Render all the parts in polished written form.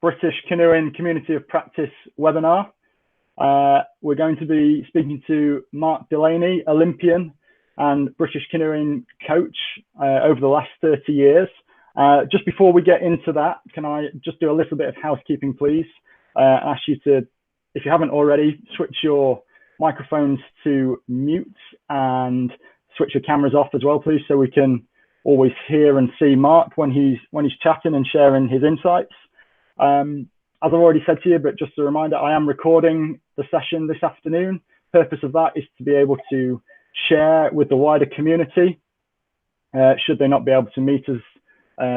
British Canoeing Community of Practice webinar. We're going to be speaking to Mark Delaney, Olympian and British canoeing coach over the last 30 years. Just before we get into that, can I just do a little bit of housekeeping, please? Ask you to, if you haven't already, switch your microphones to mute and switch your cameras off as well, please, so we can always hear and see Mark when he's chatting and sharing his insights. As I've already said to you, but just a reminder, I am recording the session this afternoon. Purpose of that is to be able to share with the wider community, should they not be able to meet us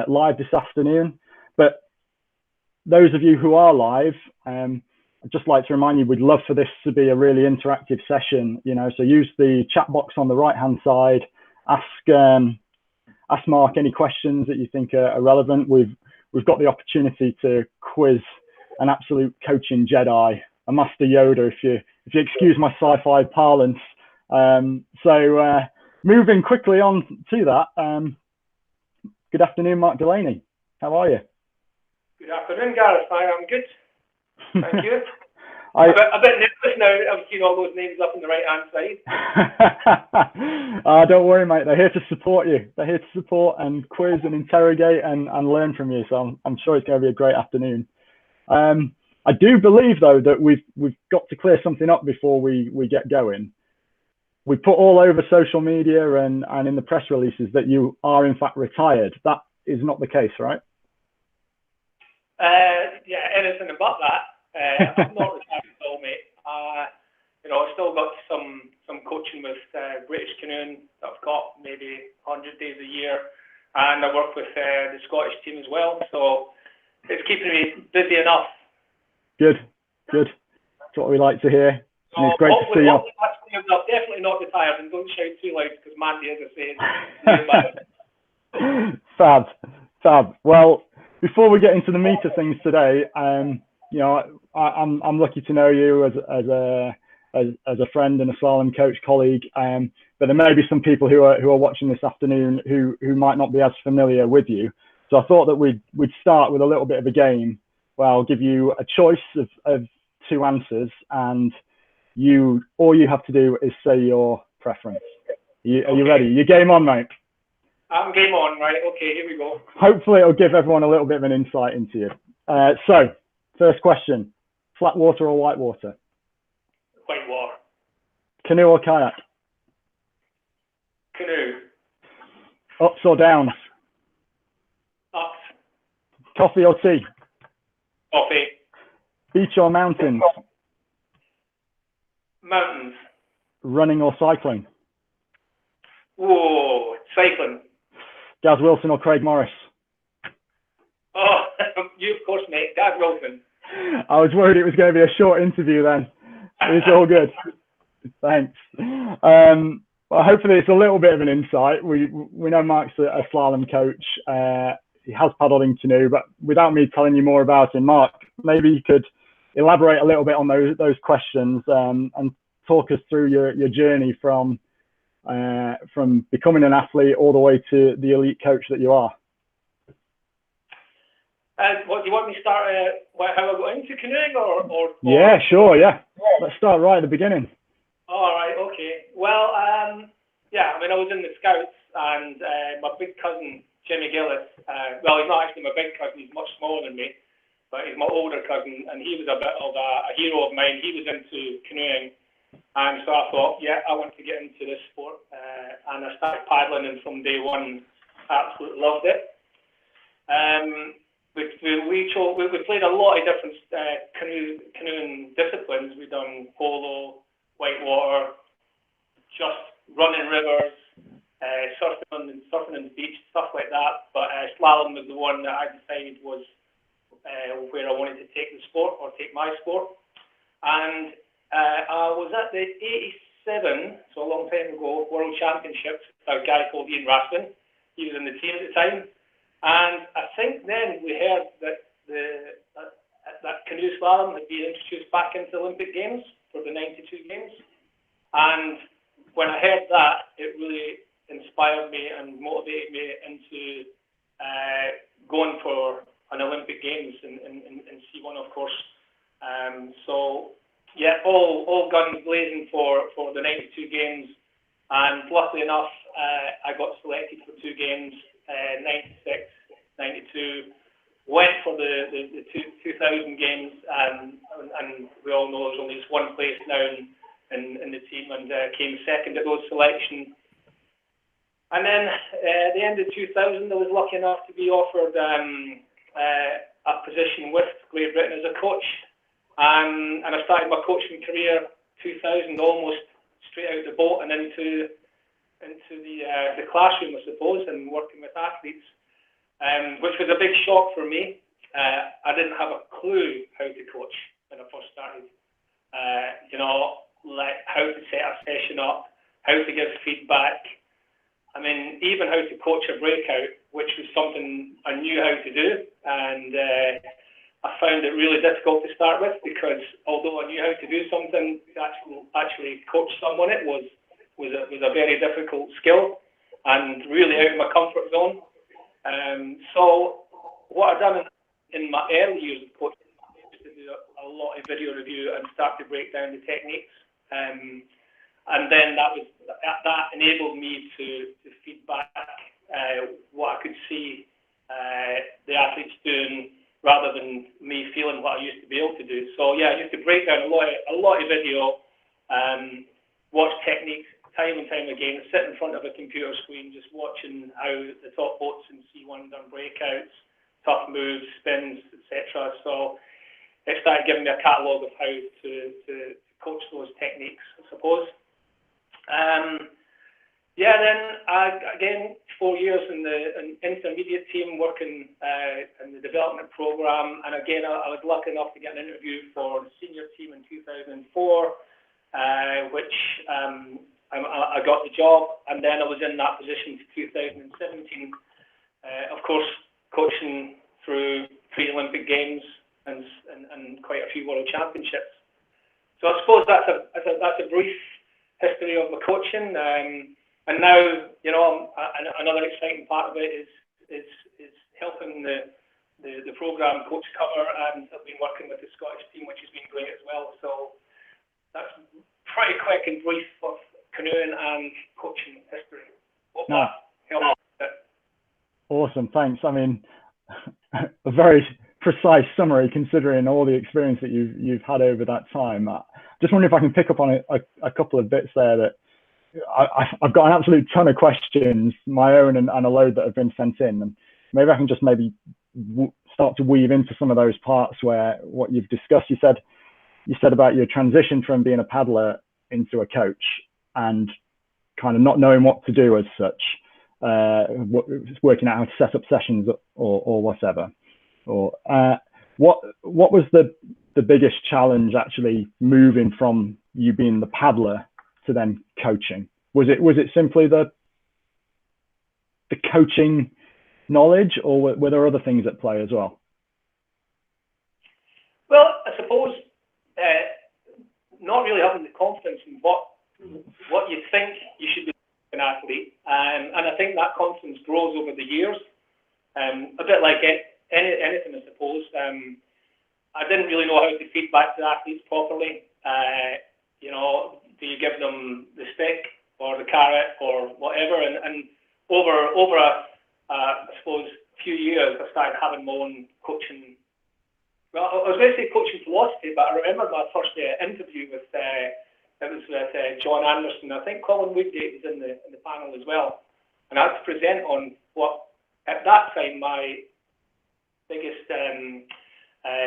live this afternoon. But those of you who are live, I'd just like to remind you, we'd love for this to be a really interactive session, so use the chat box on the right-hand side, ask Mark any questions that you think are relevant. We've got the opportunity to quiz an absolute coaching Jedi, a Master Yoda, if you excuse my sci-fi parlance. So moving quickly on to that, good afternoon, Mark Delaney. How are you? Good afternoon, Gareth. I'm good. Thank you. A bit nervous now. I've seen all those names up on the right-hand side. Don't worry, mate. They're here to support you. They're here to support and quiz and interrogate and learn from you. So I'm sure it's going to be a great afternoon. I do believe, though, that we've got to clear something up before we get going. We put all over social media and in the press releases that you are, in fact, retired. That is not the case, right? Yeah, anything but that. I'm not retired at all, mate. I've still got some coaching with British Canoeing that I've got maybe 100 days a year, and I work with the Scottish team as well. So it's keeping me busy enough. Good. That's what we like to hear. So it's great to see you. I'm definitely not retired, and don't shout too loud because Mandy, as I say, Fab. Well, before we get into the meat of things today, I'm lucky to know you as a friend and a slalom coach colleague. But there may be some people who are watching this afternoon who might not be as familiar with you. So I thought that we'd start with a little bit of a game where I'll give you a choice of two answers, and all you have to do is say your preference. Are you ready? You game on, mate? I'm game on, right? Okay, here we go. Hopefully it'll give everyone a little bit of an insight into you. So, first question, flat water or white water? White water. Canoe or kayak? Canoe. Ups or downs? Ups. Coffee or tea? Coffee. Beach or mountains? Mountains. Running or cycling? Whoa, cycling. Gareth Wilson or Craig Morris? Oh, you, of course, mate. Gareth Wilson. I was worried it was going to be a short interview then. It's all good. Thanks. Well, hopefully it's a little bit of an insight. We know Mark's a slalom coach. He has paddled in canoe, but without me telling you more about him, Mark, maybe you could elaborate a little bit on those questions and talk us through your journey from becoming an athlete all the way to the elite coach that you are. What do you want me to start? How I got into canoeing, or? Yeah, sure. Yeah, let's start right at the beginning. All right. Okay. Well, yeah. I mean, I was in the Scouts, and my big cousin Jimmy Gillis. Well, he's not actually my big cousin. He's much smaller than me, but he's my older cousin, and he was a bit of a hero of mine. He was into canoeing. And so I thought, yeah, I want to get into this sport, and I started paddling, and from day one, absolutely loved it. We played a lot of different canoeing disciplines. We've done polo, whitewater, just running rivers, surfing on the beach, stuff like that. But slalom was the one that I decided was where I wanted to take the sport, or take my sport. And I was at the 87, so a long time ago, World Championships with a guy called Ian Raskin. He was in the team at the time. And I think then we heard that that canoe slalom had been introduced back into the Olympic Games for the 92 Games. And when I heard that, it really inspired me and motivated me into going for an Olympic Games in C1, of course. So yeah, all guns blazing for the 92 games, and luckily enough, I got selected for 2 games, 96, 92. Went for the 2000 games, and we all know there's only just one place now in the team, and came second at those selections. And then at the end of 2000, I was lucky enough to be offered a position with Great Britain as a coach, and I started my coaching career 2000 almost straight out the boat and into the classroom, I suppose, and working with athletes. Which was a big shock for me. I didn't have a clue how to coach when I first started. Like how to set a session up, how to give feedback. I mean, even how to coach a breakout, which was something I knew how to do. And I found it really difficult to start with, because although I knew how to do something, actually coach someone, it was a very difficult skill and really out of my comfort zone. So what I've done in my early years of coaching is to do a lot of video review and start to break down the techniques. And then that enabled me to feedback what I could see the athletes doing, rather than me feeling what I used to be able to do. So yeah, I used to break down a lot of video, watch techniques time and time again, sit in front of a computer screen, just watching how the top boats in C1 done breakouts, tough moves, spins, etc. So it started giving me a catalogue of how to coach those techniques, I suppose. Then again, 4 years in the intermediate team, working in the development program, and again, I was lucky enough to get an interview for the senior team in 2004, which I got the job, and then I was in that position to 2017. Of course, coaching through 3 Olympic Games and quite a few World Championships. So I suppose that's a brief history of my coaching. And now, another exciting part of it is helping the program coach cover, and I've been working with the Scottish team, which has been great as well. So that's pretty quick and brief of canoeing and coaching history. Hope that helps a bit. Awesome, thanks. I mean, a very precise summary considering all the experience that you've had over that time. Just wondering if I can pick up on a couple of bits there that I've got an absolute ton of questions, my own and a load that have been sent in, and maybe I can just start to weave into some of those parts where what you've discussed. You said about your transition from being a paddler into a coach and kind of not knowing what to do as such, working out how to set up sessions or whatever. Or what was the biggest challenge actually moving from you being the paddler to then coaching? Was it simply the coaching knowledge, or were there other things at play as well? Well, I suppose not really having the confidence in what you think you should be an athlete, and I think that confidence grows over the years. A bit like anything, I suppose. I didn't really know how to feed back to athletes properly. Do you give them the stick or the carrot or whatever? And over I suppose few years, I started having my own coaching. Well, I was going to say coaching philosophy, but I remember my first interview with John Anderson. I think Colin Woodgate was in the panel as well, and I had to present on what at that time my biggest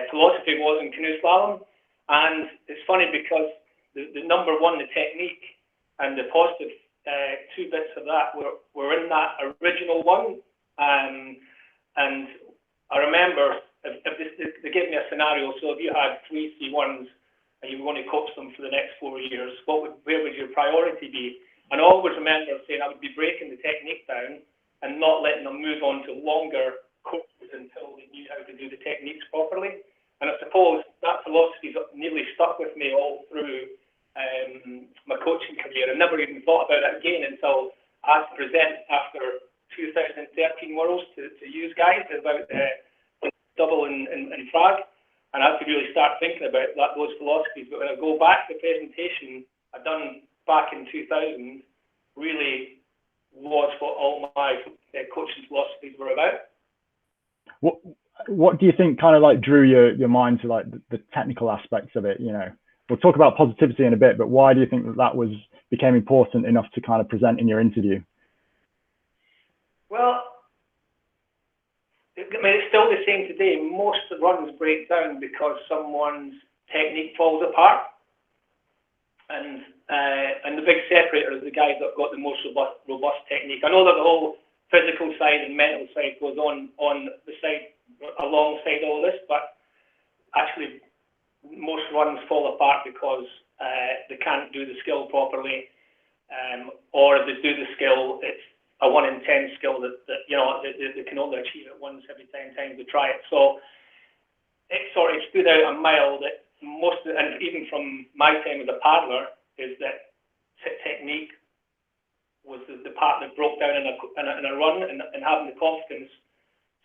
philosophy was in canoe slalom. And it's funny because the number one, the technique, and the positive 2 bits of that were in that original one. And I remember they gave me a scenario. So if you had 3 C1s and you were going to coach them for the next 4 years, where would your priority be? And I always remember saying I would be breaking the technique down and not letting them move on to longer courses until they knew how to do the techniques properly. And I suppose that philosophy's nearly stuck with me all through my coaching career. I never even thought about it again until I had to present after 2013 Worlds to you guys about and I have to really start thinking about those philosophies. But when I go back to the presentation I done back in 2000, really was what all my coaching philosophies were about. What do you think kind of like drew your mind to like the technical aspects of it? You know, we'll talk about positivity in a bit, but why do you think that became important enough to kind of present in your interview? Well, I mean, it's still the same today. Most of the runs break down because someone's technique falls apart, and the big separator is the guys that got the most robust technique. I know that the whole physical side and mental side goes on the side alongside all this, but actually most runs fall apart because they can't do the skill properly, or if they do the skill, it's a 1 in 10 skill that you know they can only achieve it once every 10 times they try it. So it sort of stood out a mile that and even from my time as a paddler, is that technique was the part that broke down in a run, and having the confidence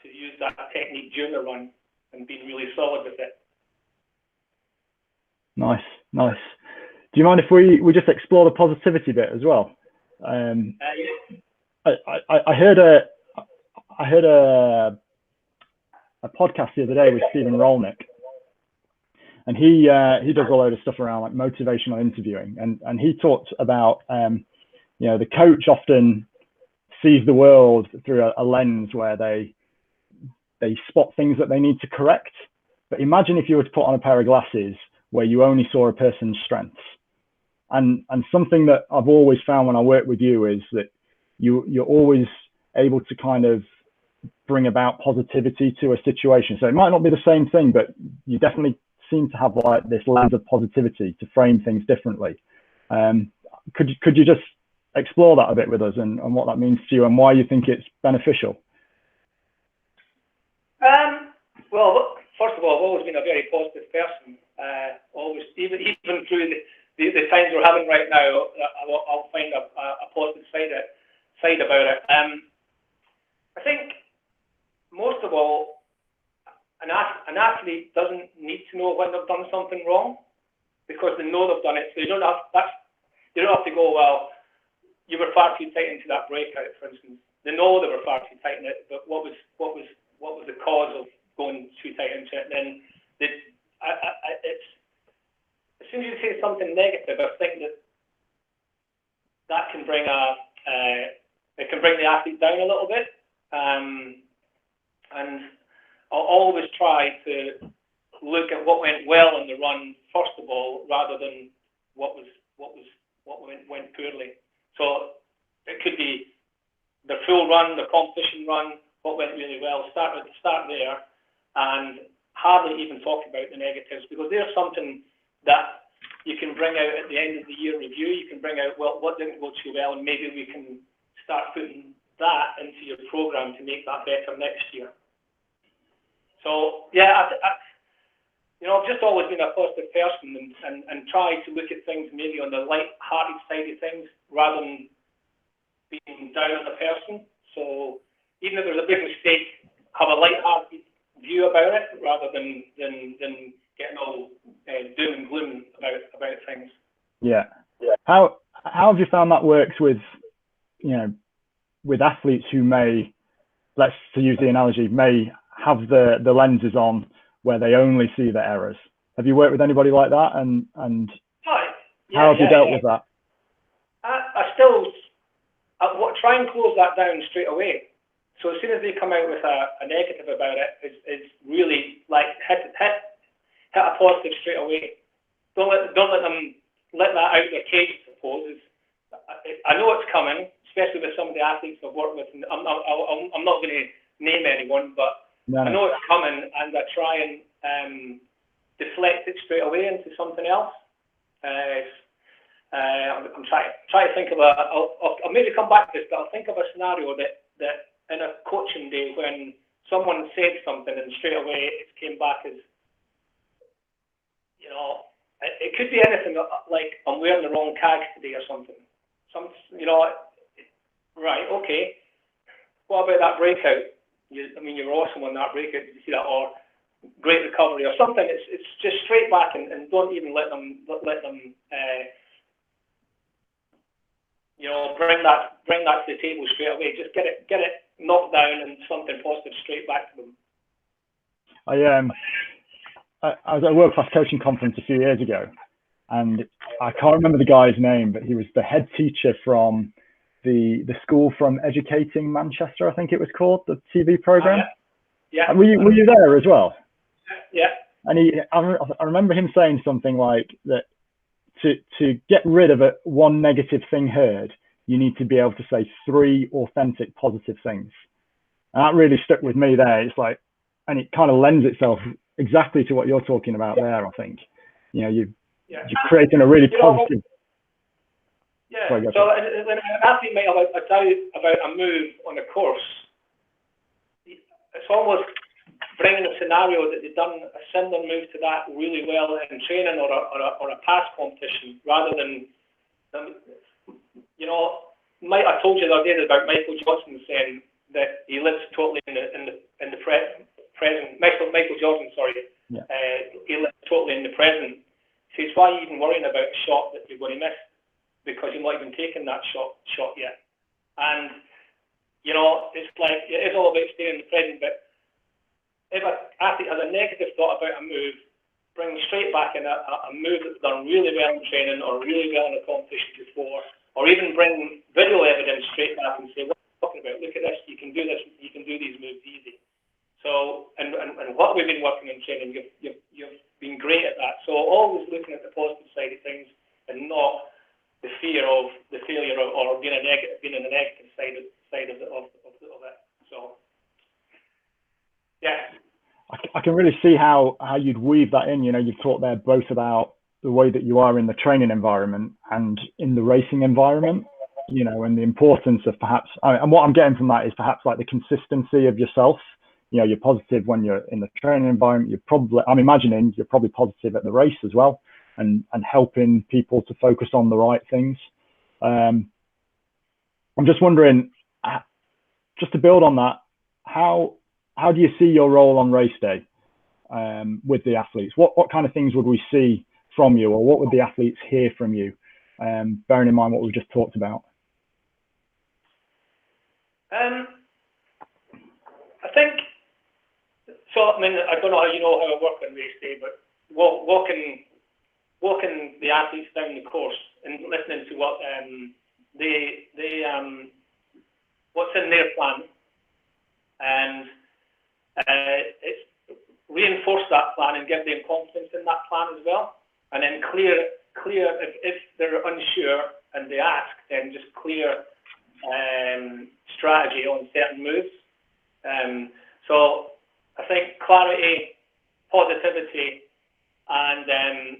to use that technique during the run and being really solid with it. Nice. Do you mind if we just explore the positivity bit as well? Yeah. I heard a podcast the other day with Stephen Rolnick, and he does a load of stuff around like motivational interviewing, and he talked about you know, the coach often sees the world through a lens where they spot things that they need to correct. But imagine if you were to put on a pair of glasses where you only saw a person's strengths. And something that I've always found when I work with you is that you're always able to kind of bring about positivity to a situation. So it might not be the same thing, but you definitely seem to have like this lens of positivity to frame things differently. Could you just explore that a bit with us and what that means to you and why you think it's beneficial? Well, first of all, I've always been a very positive person. Always, even through the times we're having right now, I'll find a positive side about it. I think most of all, an athlete doesn't need to know when they've done something wrong, because they know they've done it. So you don't have to go, well, you were far too tight into that breakout, for instance. They know they were far too tight in it, but what was the cause of going too tight into it? And then it's as soon as you say something negative, I think that can bring it can bring the athlete down a little bit. And I'll always try to look at what went well in the run first of all, rather than what went poorly. So it could be the full run, the competition run, what went really well. Start there, and hardly even talk about the negatives, because there's something that you can bring out at the end of the year review. You can bring out, well, what didn't go too well, and maybe we can start putting that into your program to make that better next year. So yeah, I've just always been a positive person and try to look at things maybe on the light-hearted side of things rather than being down as a person. So even if there's a big mistake, have a light-hearted view about it rather than getting all doom and gloom about things. Yeah. How have you found that works with athletes who may, let's to use the analogy, may have the lenses on where they only see the errors? Have you worked with anybody like that? And how have you dealt with that? I try and close that down straight away. So as soon as they come out with a negative about it, it's really like hit a positive straight away. Don't let them let that out of their cage, I suppose. I know it's coming, especially with some of the athletes I've worked with. And I'm not going to name anyone, but no. I know it's coming, and I try and deflect it straight away into something else. I'm trying to think of I'll maybe come back to this, but I'll think of a scenario that in a coaching day when someone said something and straight away it came back as, it could be anything, like I'm wearing the wrong tag today or something. Right, okay. What about that breakout? You were awesome on that breakout. Did you see that? Or great recovery or something. It's just straight back and don't even let them bring that to the table straight away. Just get it knocked down and something positive straight back to them. I was at a world class coaching conference a few years ago, and I can't remember the guy's name, but he was the head teacher from the school from Educating Manchester, I think it was called, the TV program. Yeah. Were you there as well? Yeah. And I remember him saying something like that to get rid of one negative thing heard, you need to be able to say 3 authentic positive things. And that really stuck with me there. It's like, and it kind of lends itself exactly to what you're talking about there, I think. You're creating a really positive. Yeah. So when an athlete might have a doubt about a move on a course, it's almost bringing a scenario that they've done a similar move to that really well in training or a past competition, rather than I told you the other day about Michael Johnson saying that he lives totally in the present. Michael Jordan, sorry. Yeah. He lives totally in the present. So it's why you're even worrying about a shot that you're going to miss, because you're not even taking that shot yet. And it's like, it is all about staying in the present. But if an athlete has a negative thought about a move, bring straight back in a move that's done really well in training or really well in a competition before, or even bring video evidence straight back and say, what are you talking about? Look at this, you can do this, you can do these moves easy. So, and what we've been working in training, you've been great at that. So always looking at the positive side of things and not the fear of the failure or being in the negative side of it. So, yeah. I can really see how you'd weave that in. You've talked there both about the way that you are in the training environment and in the racing environment, and the importance of perhaps, and what I'm getting from that is perhaps like the consistency of yourself. You're positive when you're in the training environment. I'm imagining you're probably positive at the race as well, and helping people to focus on the right things. I'm just wondering, just to build on that, how do you see your role on race day with the athletes? What kind of things would we see from you, or what would the athletes hear from you, bearing in mind what we've just talked about? I think so. I mean, I don't know how you know how I work on race day, but walking the athletes down the course and listening to what what's in their plan, and it's reinforce that plan and give them confidence in that plan as well, and then clear if they're unsure and they ask, then just clear strategy on certain moves. So I think clarity, positivity, and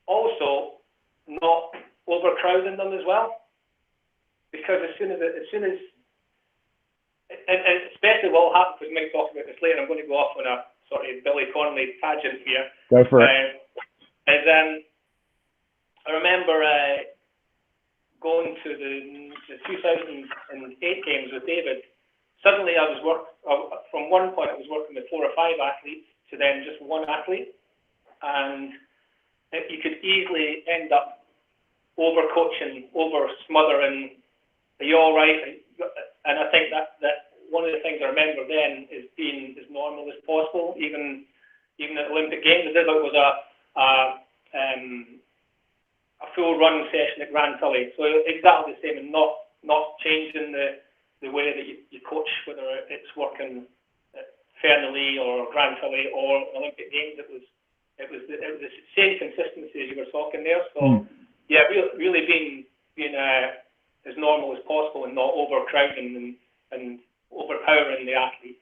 also not overcrowding them as well, because as soon as and especially what will happen, because we might talk about this later, I'm going to go off on a sort of Billy Connolly tangent here. Go for it. I remember going to the 2008 games with David. Suddenly I was from one point I was working with 4 or 5 athletes to then just one athlete, and you could easily end up over-coaching, over-smothering. Are you all right? And I think that one of the things I remember then is being as normal as possible, even at Olympic Games. It was a full run session at Grand Tully, so exactly the same, and not changing the way that you coach, whether it's working at Fernley or Grand Tully or Olympic Games. It was the same consistency as you were talking there. So yeah, really being as normal as possible and not overcrowding and overpowering the athlete.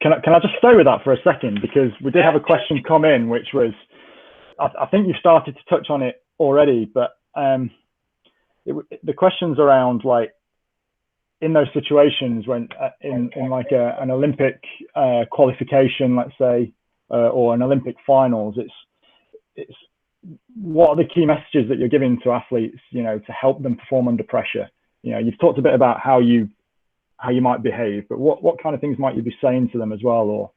Can I just stay with that for a second, because we did have a question come in, which was, I think you started to touch on it already, but the question's around, like, in those situations when in like an Olympic qualification, let's say, or an Olympic finals, it's what are the key messages that you're giving to athletes, to help them perform under pressure? You've talked a bit about how you might behave, but what kind of things might you be saying to them as well, or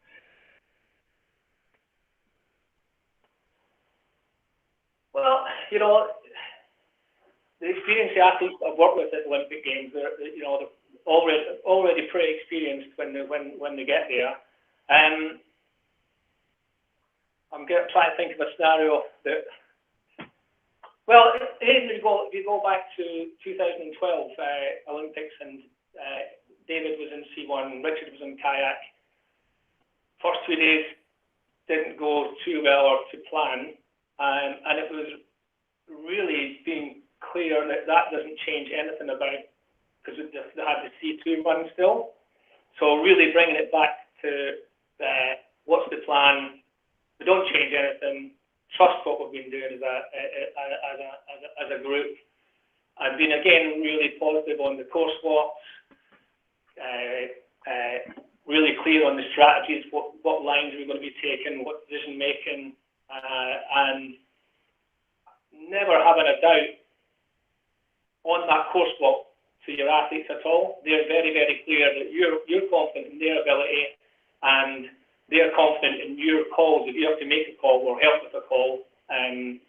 you know, the experienced athletes I've worked with at Olympic Games, they're already pretty experienced when they get there. I'm going to try to think of a scenario that. Well, if you go back to 2012 Olympics, and David was in C1, Richard was in kayak. First 2 days didn't go too well or to plan, and it was really being clear that doesn't change anything about, because they had the C2 run still. So really bringing it back to what's the plan? We don't change anything. Trust what we've been doing as a group. I've been again really positive on the course walks. Really clear on the strategies, what lines we're going to be taking, what decision making, and never having a doubt on that course walk to your athletes at all. They're very, very clear that you're confident in their ability, and they're confident in your calls if you have to make a call or help with a call. And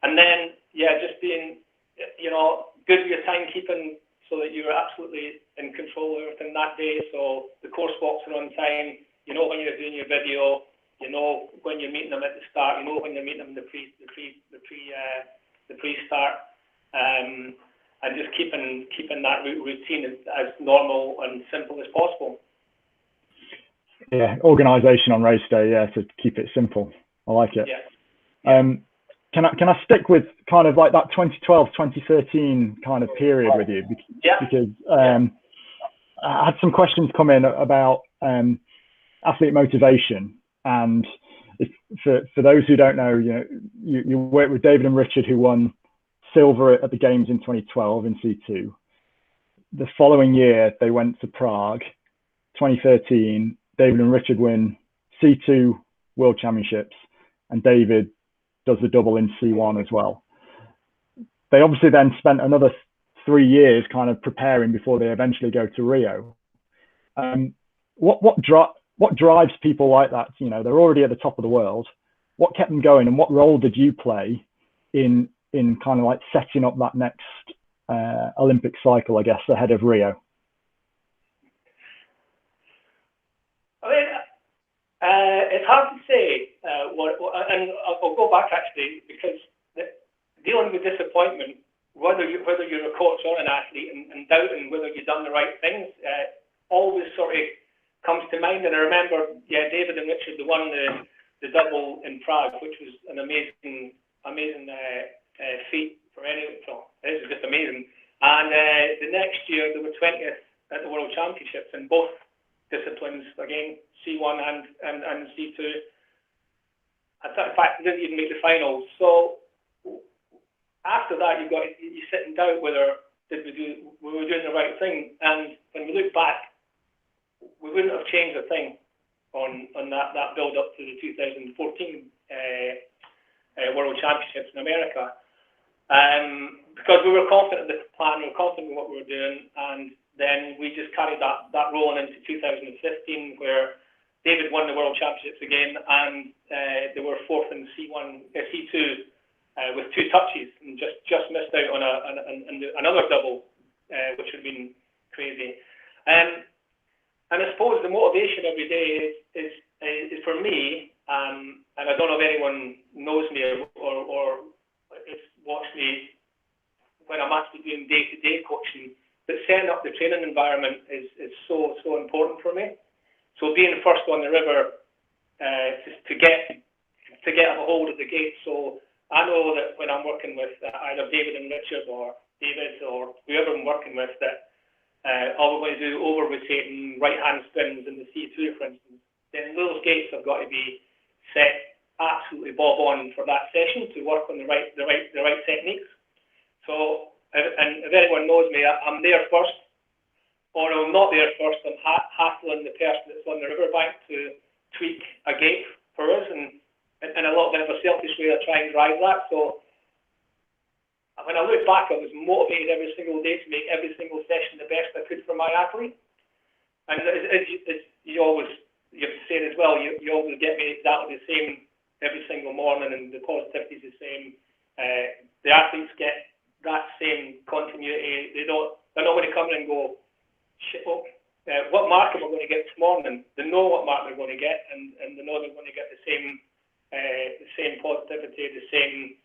then, just being, good with your timekeeping so that you're absolutely in control of everything that day. So the course walks are on time. You know when you're doing your video. You know when you're meeting them at the start. You know when you're meeting them in the pre-start. And just keeping that routine as normal and simple as possible. Yeah, organisation on race day. Yeah, to keep it simple. I like it. Yeah. Can I stick with kind of like that 2012, 2013 kind of period with you? Because I had some questions come in about athlete motivation, and for those who don't know, you worked with David and Richard, who won silver at the Games in 2012 in C2. The following year, they went to Prague. 2013, David and Richard win C2 World Championships, and David does the double in C1 as well. They obviously then spent another 3 years kind of preparing before they eventually go to Rio. What drives people like that? They're already at the top of the world. What kept them going, and what role did you play in kind of like setting up that next Olympic cycle, I guess, ahead of Rio? I mean, it's hard to say and I'll go back actually, because dealing with disappointment, whether you're a coach or an athlete, and doubting whether you've done the right things, always sort of comes to mind. And I remember, David and Richard, they won the double in Prague, which was an amazing feat for anyone. It was just amazing. And the next year, they were 20th at the World Championships in both disciplines, again, C1 and C2. In fact, they didn't even make the finals. So after that, you sit in doubt whether we were doing the right thing. And when we look back, we wouldn't have changed a thing on that build up to the 2014 World Championships in America, because we were confident in the plan, we were confident in what we were doing, and then we just carried that rolling into 2015, where David won the World Championships again, and they were fourth in C2 with 2 touches, and just missed out on another double, which would have been crazy. And I suppose the motivation every day is for me, and I don't know if anyone knows me or has watched me when I'm actually doing day-to-day coaching, but setting up the training environment is so important for me. So being first on the river to get a hold of the gate. So I know that when I'm working with either David and Richard or David or whoever I'm working with, that all we're going to do over rotating right-hand spins in the C2, for instance, then those gates have got to be set absolutely bob on for that session to work on the right techniques. So, and if anyone knows me, I'm there first, or I'm not there first. I'm hassling the person that's on the riverbank to tweak a gate for us, and in a little bit of a selfish way, I try and drive that. So when I look back, I was motivated every single day to make every single session the best I could for my athlete. And as you've said as well, you always get me exactly the same every single morning, and the positivity is the same. the athletes get that same continuity. They're not going to come in and go, shit, what mark am I going to get this morning? They know what mark they're going to get, and they know they're going to get the same positivity, the same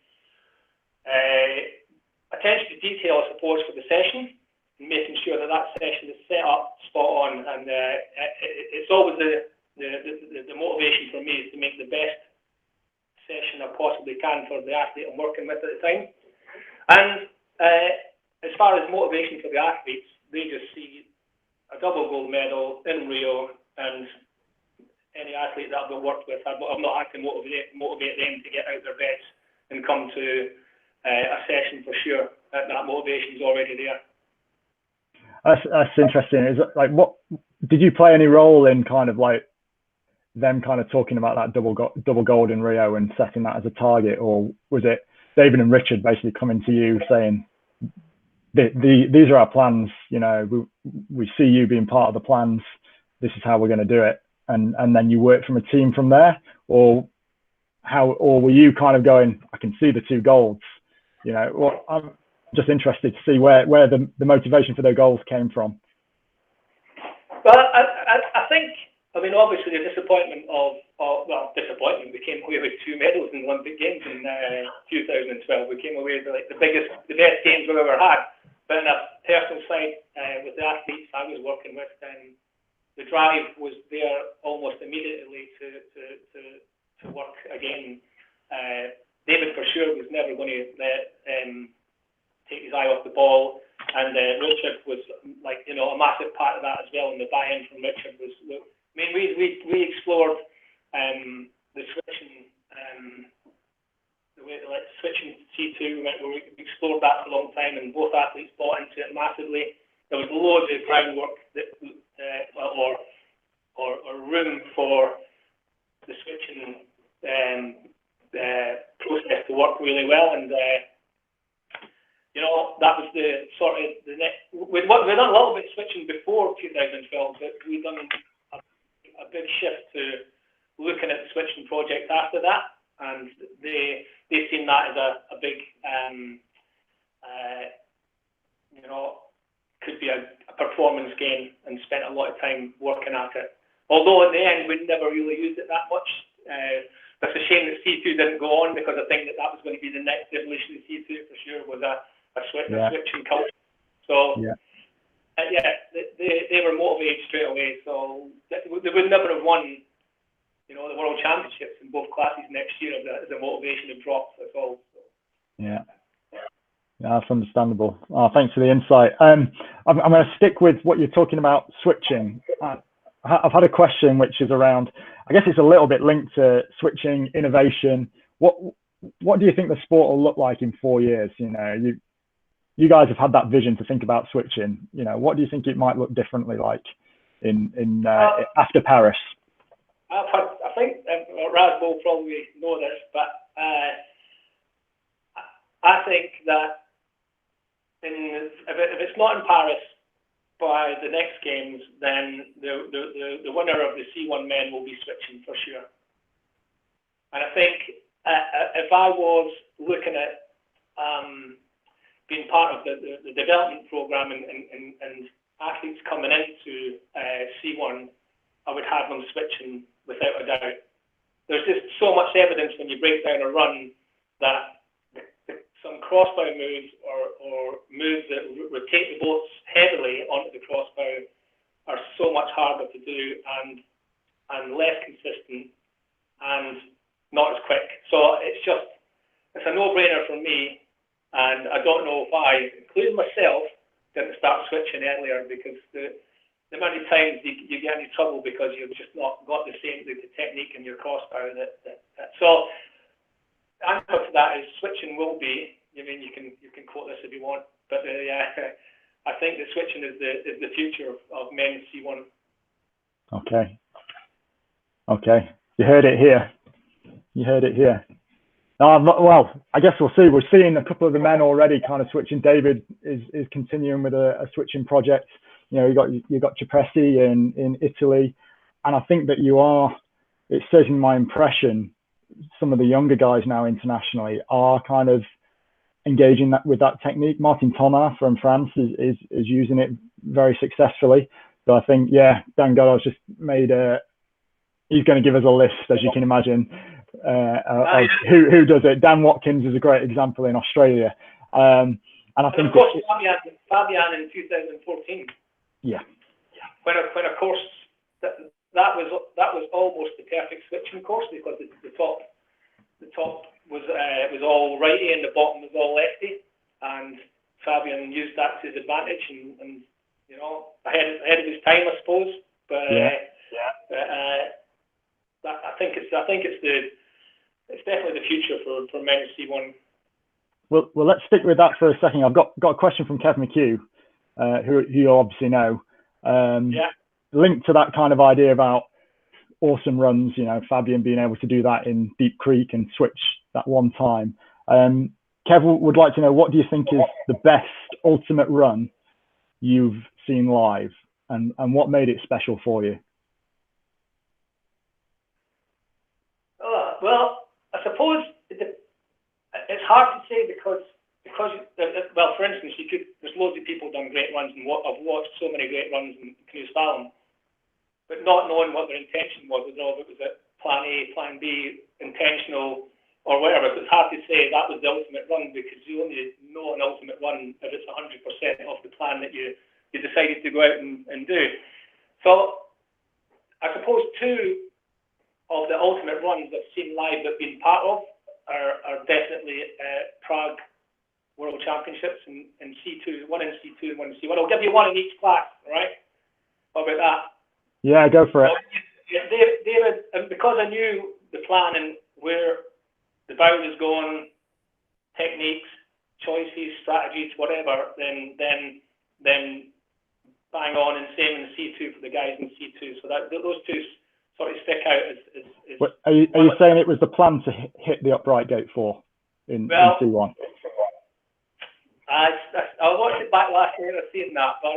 attention to detail, I suppose, for the session, and making sure that session is set up spot on. And it's always the motivation for me is to make the best session I possibly can for the athlete I'm working with at the time. And as far as motivation for the athletes, they just see a double gold medal in Rio, and any athlete that I've worked with, I've not had to motivate them to get out of their beds and come to a session for sure. That motivation is already there. That's interesting. Is it, like, what did you play any role in kind of like them kind of talking about that double gold in Rio and setting that as a target, or was it David and Richard basically coming to you saying, these are our plans, you know, we see you being part of the plans, this is how we're going to do it, and then you work from a team from there? Or were you kind of going, I can see the 2 golds, you know? Well, I'm just interested to see where the motivation for their goals came from. Well, I think, I mean, obviously the disappointment we came away with 2 medals in the Olympic Games in 2012. We came away with like the best games we've ever had. But on a personal side, with the athletes I was working with, then the drive was there almost immediately to work again. David for sure was never going to let take his eye off the ball, and Richard was like, you know, a massive part of that as well. And the buy-in from Richard was, I mean, we explored the switching, the way like switching C2. We explored that for a long time, and both athletes bought into it massively. There was loads of groundwork or room for the switching process to work really well, and you know, that was the sort of the next. We'd done a little bit switching before 2012, but we've done a big shift to looking at the switching project after that, and they've seen that as a big, you know, could be a performance gain, and spent a lot of time working at it. Although in the end we'd never really used it that much. It's a shame that C2 didn't go on, because I think that was going to be the next evolution of C2 for sure, was a switching culture. So they were motivated straight away. So they would never have won, you know, the world championships in both classes next year if the motivation had dropped at all. So. Yeah, that's understandable. Thanks for the insight. I'm going to stick with what you're talking about, switching. I've had a question which is around, I guess it's a little bit linked to switching, innovation. What do you think the sport will look like in 4 years? You know, you guys have had that vision to think about switching. You know, what do you think it might look differently like in after Paris? I think Raz will probably know this, but I think that if it's not in Paris by the next games, then the winner of the C1 men will be switching for sure. And I think if I was looking at being part of the development program and athletes coming into C1, I would have them switching without a doubt. There's just so much evidence when you break down a run that some crossbow moves or moves that rotate the boats heavily onto the crossbow are so much harder to do and less consistent and not as quick. So it's a no-brainer for me, and I don't know if I, including myself, didn't start switching earlier, because the amount of times you get into trouble because you've just not got the technique in your crossbow. So the answer to that is switching will be. I mean, you can quote this if you want, but I think that switching is the future of men's C1. Okay, you heard it here. Well, I guess we'll see. We're seeing a couple of the men already kind of switching. David is continuing with a switching project. You know, you got Cipresi in Italy, and I think that it says in my impression, some of the younger guys now internationally are kind of engaging with that technique. Martin Thomas from France is using it very successfully. So I think, yeah, Dan Goddard's just made he's going to give us a list, as you can imagine, of who does it. Dan Watkins is a great example in Australia. And I think, of course, Fabian in 2014. Well, let's stick with that for a second. I've got a question from Kev McHugh, who you obviously know. Linked to that kind of idea about awesome runs, you know, Fabian being able to do that in Deep Creek and switch that one time. Kev would like to know, what do you think is the best ultimate run you've seen live, and what made it special for you? Well, I suppose it's hard to say because well, for instance, there's loads of people done great runs, and I've watched so many great runs in canoe slalom, but not knowing what their intention was, I don't know if it was a plan A, plan B, intentional, or whatever. So it's hard to say that was the ultimate run, because you only know an ultimate run if it's 100% of the plan that you decided to go out and do. So I suppose two of the ultimate runs I've seen live that I've been part of are definitely Prague World Championships in C2, one in C2 and one in C1. I'll give you one in each class, all right? How about that? Yeah, go for it. David, because I knew the plan and where the bow was going, techniques, choices, strategies, whatever, then bang on, and same in C2 for the guys in C2. So those two sort of stick out as are you saying it was the plan to hit the upright gate 4 in C1? I watched it back last year and I've seen that, but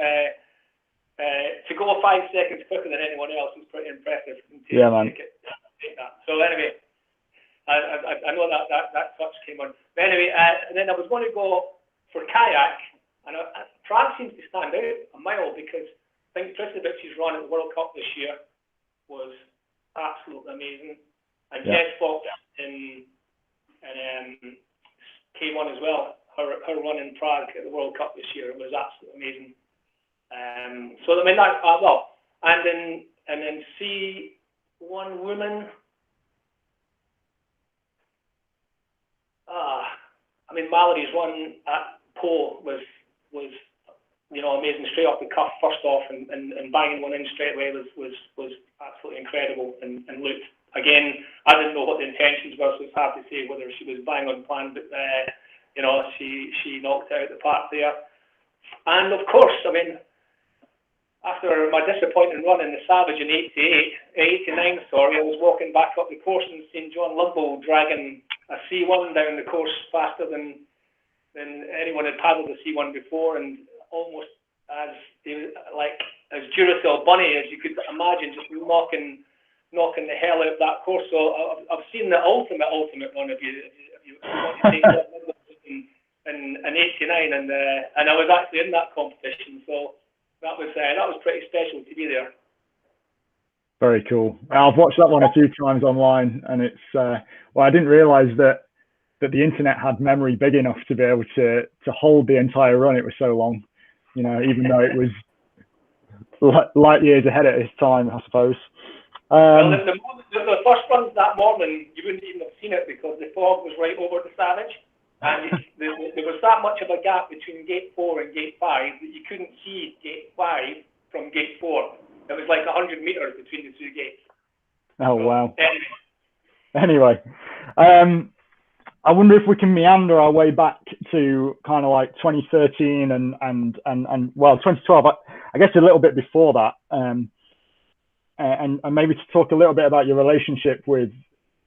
to go 5 seconds quicker than anyone else was pretty impressive. Yeah, man. Take that. So anyway, I know that touch came on. But anyway, and then I was going to go for kayak, and Prague seems to stand out a mile, because I think Prisovic's run at the World Cup this year was absolutely amazing, and Jess Fox in K1 as well. Her run in Prague at the World Cup this year was absolutely amazing. So I mean that and then C1 women. I mean, Mallory's run at Po was you know, amazing, straight off the cuff, first off, and banging one in straight away was absolutely incredible, and looked, again, I didn't know what the intentions were, so it's hard to say whether she was bang on plan, but you know, she knocked out the park there. And of course, I mean, after my disappointing run in the Savage in 89, I was walking back up the course and seeing John Lumbo dragging a C1 down the course faster than anyone had paddled a C1 before, and almost as Duracell Bunny as you could imagine, just knocking the hell out of that course. So I've seen the ultimate run if you want to take that in 89, and I was actually in that competition, so that was pretty special to be there. Very cool. I've watched that one a few times online, and it's well, I didn't realise that the internet had memory big enough to be able to hold the entire run. It was so long, you know, even though it was light years ahead at its time, I suppose. Well, the first runs that morning, you wouldn't even have seen it, because the fog was right over the Savage, and there was that much of a gap between gate 4 and gate 5 that you couldn't see gate 5 from gate 4. It was like 100 meters between the two gates. Oh, so, wow. Anyway, I wonder if we can meander our way back to kind of like 2013 and well, 2012. I guess a little bit before that, and maybe to talk a little bit about your relationship with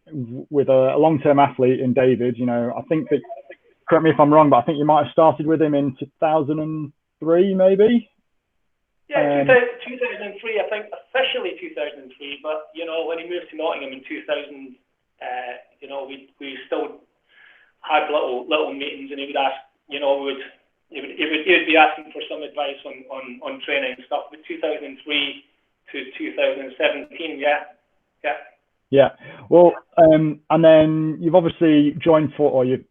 a long-term athlete in David. You know, I think that, correct me if I'm wrong, but I think you might have started with him in 2003, maybe. Yeah, 2003. I think officially 2003, but you know, when he moved to Nottingham in 2000, you know, we still had little meetings, and he would ask, you know, he would be asking for some advice on training and stuff. But 2003 to 2017, yeah. Well, and then you've obviously joined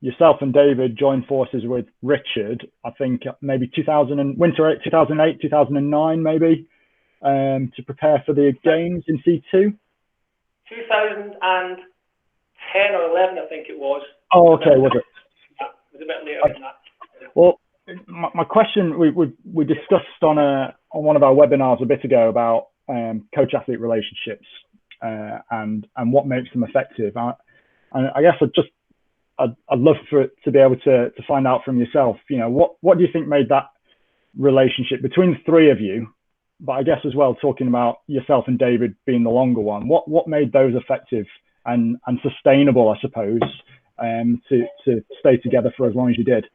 yourself and David joined forces with Richard. I think maybe winter 2008, 2009, maybe, to prepare for the games in C2. 2010 or 11, I think it was. Oh, okay, was it? Yeah, it was a bit later than that. Well, my question, we discussed on one of our webinars a bit ago about coach-athlete relationships and what makes them effective. I guess I'd love for it to be able to find out from yourself. You know, what do you think made that relationship between the three of you? But I guess as well, talking about yourself and David being the longer one, what made those effective and sustainable, I suppose, to stay together for as long as you did?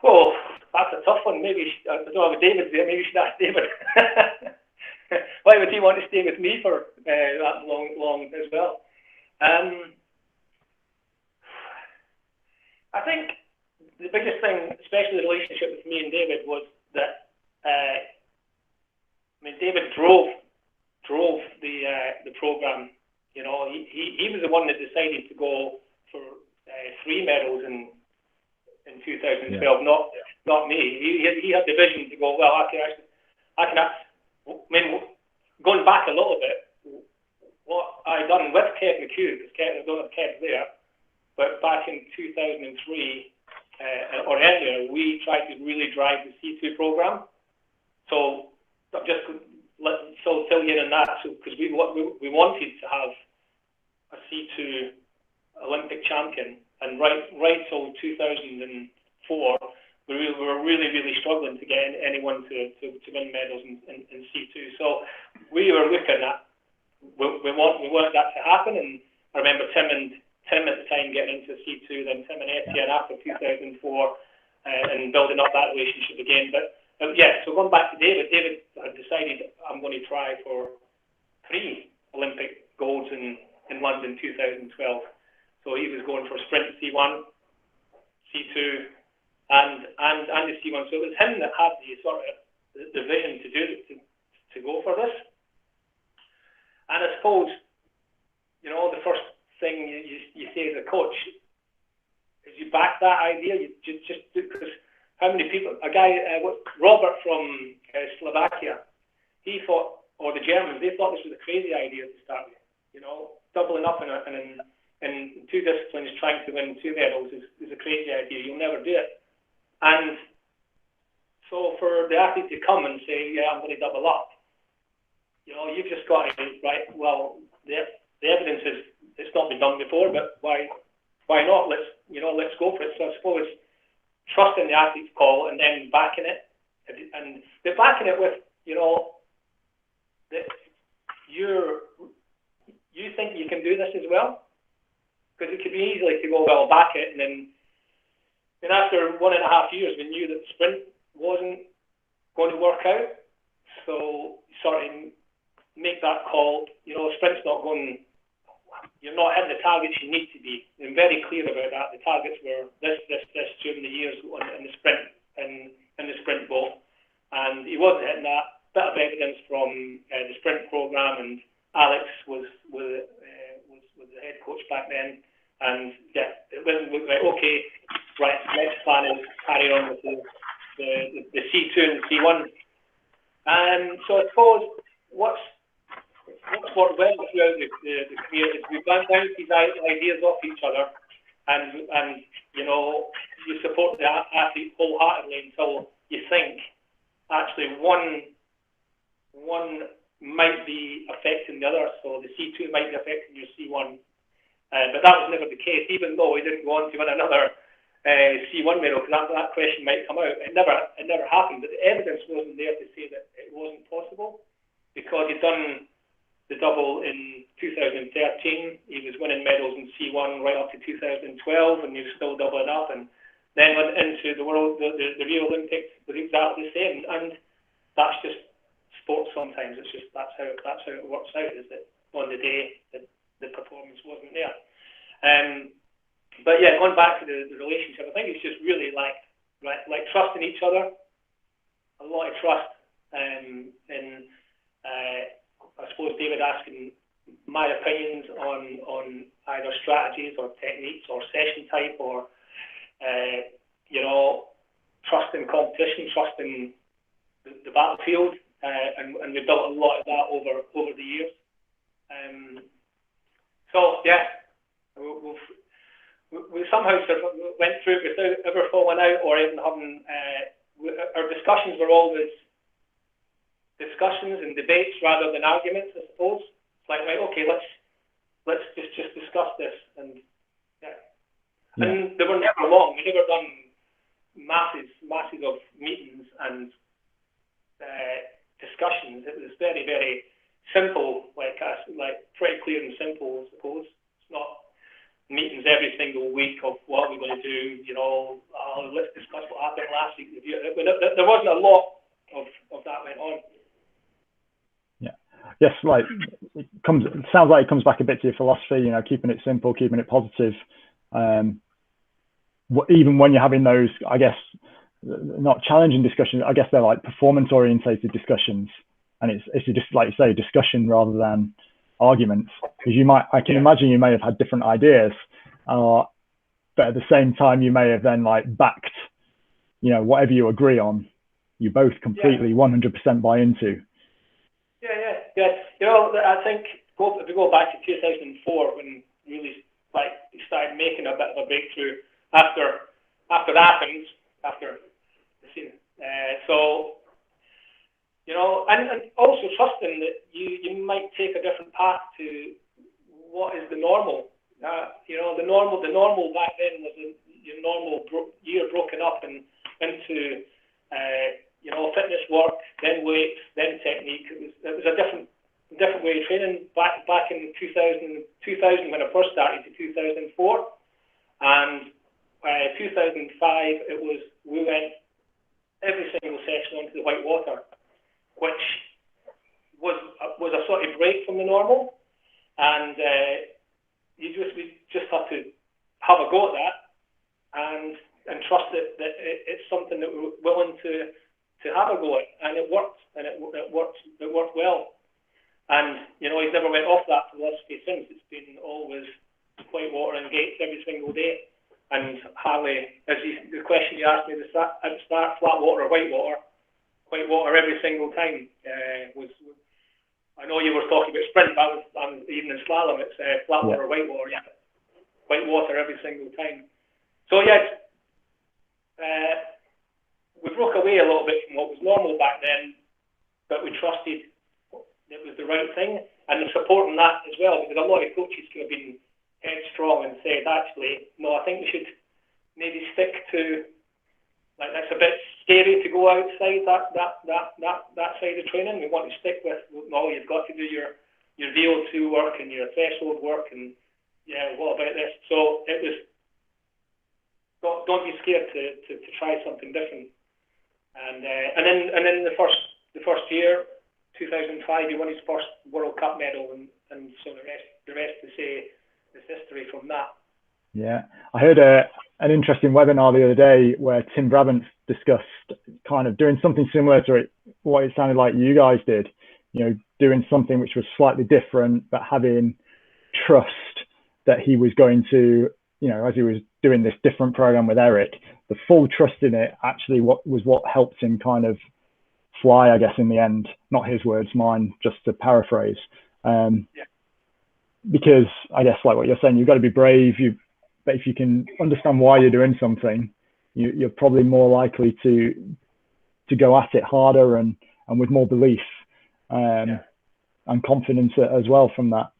Well, that's a tough one. Maybe I don't know if David's there. Maybe you should ask David. Why would he want to stay with me for that long as well? I think the biggest thing, especially the relationship with me and David, was that David drove the program. You know, he was the one that decided to go for 3 medals in 2012, not me. He had the vision to go, well, I can going back a little bit, what I done with Kev McHugh, because I don't have Kev there, but back in 2003 or earlier, we tried to really drive the C2 program. So just fill you in on that, because we wanted to have a C2 Olympic champion, and right till 2004, we were really struggling to get anyone to win medals in C2. So we were looking at we wanted that to happen, and I remember Tim at the time getting into C2, then Tim and Etienne after 2004, and building up that relationship again. But so going back to David had decided I'm going to try for 3 Olympic golds in London 2012. So he was going for sprint C1, C2, and the C1. So it was him that had the sort of the vision to go for this. And I suppose, you know, the first thing you say as a coach is you back that idea. You just because how many people? A guy, Robert from Slovakia, he thought, or the Germans, they thought this was a crazy idea to start with. You know, doubling up in 2 disciplines, trying to win 2 medals is a crazy idea. You'll never do it. And so for the athlete to come and say, yeah, I'm going to double up, you know, you've just got to, right, well, the evidence is it's not been done before, but why not? Let's go for it. So I suppose trusting the athlete's call and then backing it, and they're backing it with, you know, that you think you can do this as well, because it could be easily to go, well, back it, and then after 1.5 years we knew that the sprint wasn't going to work out, so sort of make that call. You know, sprint's not going. You're not hitting the targets you need to be. I'm very clear about that. The targets were this during the years in the sprint and in the sprint both, and he wasn't hitting that. Bit of evidence from the sprint program, and Alex was the head coach back then, and it wasn't like, okay, right, next plan is carry on with the C2 and the C1. So I suppose what's worked well throughout the career is we've bounce these ideas off each other, and you know, you support the athlete wholeheartedly until you think actually one might be affecting the other. So the C2 might be affecting your C1, but that was never the case. Even though we didn't go on to win another C1 medal, because that question might come out. It never happened. But the evidence wasn't there to say that it wasn't possible, because he'd done the double in 2013. He was winning medals in C1 right up to 2012, and he was still doubling up, and then went into the Rio Olympics with exactly the same. And that's just sports. Sometimes it's just that's how it works out. Is that on the day that the performance wasn't there. But yeah, going back to the relationship, I think it's just really like trusting each other. A lot of trust. I suppose David asking my opinions on either strategies or techniques or session type or trust in competition, trust in the battlefield, and we've built a lot of that over the years. So yeah, we somehow went through it without ever falling out or even having. Our discussions were always discussions and debates rather than arguments, I suppose. It's like, right, okay, let's just discuss this, and yeah. And they were never long. We never done masses of meetings and discussions. It was very, very simple, like pretty clear and simple, I suppose. It's not meetings every single week of what we're going to do. Let's discuss what happened last week. There wasn't a lot of that went on. Yes, like it sounds like it comes back a bit to your philosophy, keeping it simple, keeping it positive. Even when you're having those, I guess, not challenging discussions, I guess they're like performance orientated discussions, and it's just like you say, discussion rather than arguments. Because I can imagine you may have had different ideas, but at the same time you may have then like backed, whatever you agree on, you both completely 100% buy into. Yeah. I think if we go back to 2004 when really we started making a bit of a breakthrough after Athens, after the scene. And also trusting that you might take a different path to what is the normal. The normal back then was your normal year broken up into fitness work, then weights, then technique. It was a different way of training back in 2000 when I first started to 2004, and 2005 we went every single session onto the white water, which was a sort of break from the normal, and we just have to have a go at that and trust that it's something that we're willing to have a go at, and it worked, and it worked well. And he's never went off that philosophy since. It's been always white water and gates every single day. And Harley, the question you asked me at the start, flat water or white water every single time. I know you were talking about sprint, but even in slalom, it's flat water or white water. Yeah, white water every single time. So yeah. We broke away a little bit from what was normal back then, but we trusted it was the right thing, and supporting that as well, because a lot of coaches could have been headstrong and said, actually, no, I think we should maybe stick to, that's a bit scary to go outside that side of training. We want to stick with, no, you've got to do your VO2 work and your threshold work, and what about this? So it was, don't be scared to try something different. And then the first year, 2005, he won his first World Cup medal, and so the rest to say is history from that. Yeah, I heard an interesting webinar the other day where Tim Brabant discussed kind of doing something similar to what it sounded like you guys did. Doing something which was slightly different, but having trust that he was going to, as he was doing this different program with Eric, the full trust in it actually what helped him kind of fly, I guess, in the end. Not his words, mine, just to paraphrase. Because I guess like what you're saying, you've got to be brave. But if you can understand why you're doing something, you're probably more likely to go at it harder and with more belief and confidence as well from that.